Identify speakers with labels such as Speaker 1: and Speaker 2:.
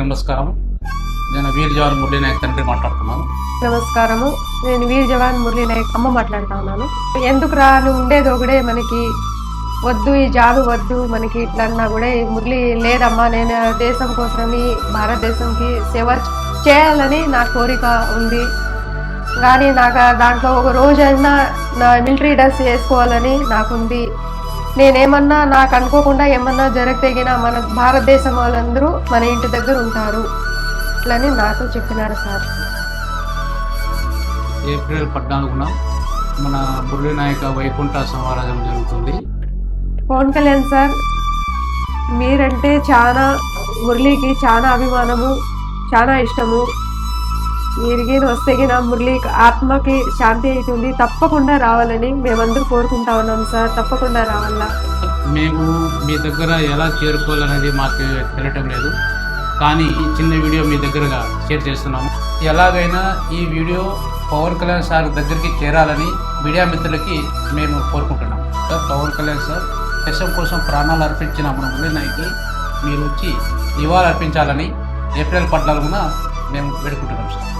Speaker 1: నమస్కారం. నేను వీర్ జవాన్ మురళీ నాయక్ తండ్రి మాట్లాడుతున్నాను.
Speaker 2: నమస్కారము. నేను వీర్ జవాన్ మురళీ నాయక్ అమ్మ మాట్లాడుతా ఉన్నాను. ఎందుకు రా నువ్వు ఉండేది ఒకడే, మనకి వద్దు, ఈ జాబ్ వద్దు మనకి ఇట్లా అన్నా కూడా ఈ మురళి లేదమ్మా, నేను దేశం కోసం భారతదేశంకి సేవ చేయాలని నా కోరిక ఉంది. కానీ నాకు దాంట్లో ఒక రోజైనా నా మిలిటరీ డ్రెస్ వేసుకోవాలని నాకుంది. నేనేమన్నా నాకు అనుకోకుండా ఏమన్నా జరగతగిన మన భారతదేశం వాళ్ళందరూ మన ఇంటి దగ్గర ఉంటారు ఇట్లని నాతో చెప్పినారు సార్.
Speaker 1: ఏప్రిల్ 14న మన మురళీ నాయక వైకుంఠ సమారాధన జరుగుతుంది.
Speaker 2: పవన్ కళ్యాణ్ సార్ మీరంటే చాలా, మురళీకి చాలా అభిమానము, చాలా ఇష్టము. మీరికి వస్తే నా మురళి ఆత్మకి శాంతి అవుతుంది. తప్పకుండా రావాలని మేమందరూ కోరుకుంటా ఉన్నాం సార్. తప్పకుండా రావాలా.
Speaker 1: మేము మీ దగ్గర ఎలా చేరుకోవాలనేది మాకు తెలియటం లేదు, కానీ ఈ చిన్న వీడియో మీ దగ్గరగా షేర్ చేస్తున్నాము. ఎలాగైనా ఈ వీడియో పవన్ కళ్యాణ్ సార్ దగ్గరికి చేరాలని మీడియా మిత్రులకి మేము కోరుకుంటున్నాం. సార్, పవన్ కళ్యాణ్ సార్ దేశం కోసం ప్రాణాలు అర్పించిన మన మురళీ నాయక్కి మీరు వచ్చి నివాళులు అర్పించాలని ఏప్రిల్ 14న మేము వేడుకుంటున్నాం సార్.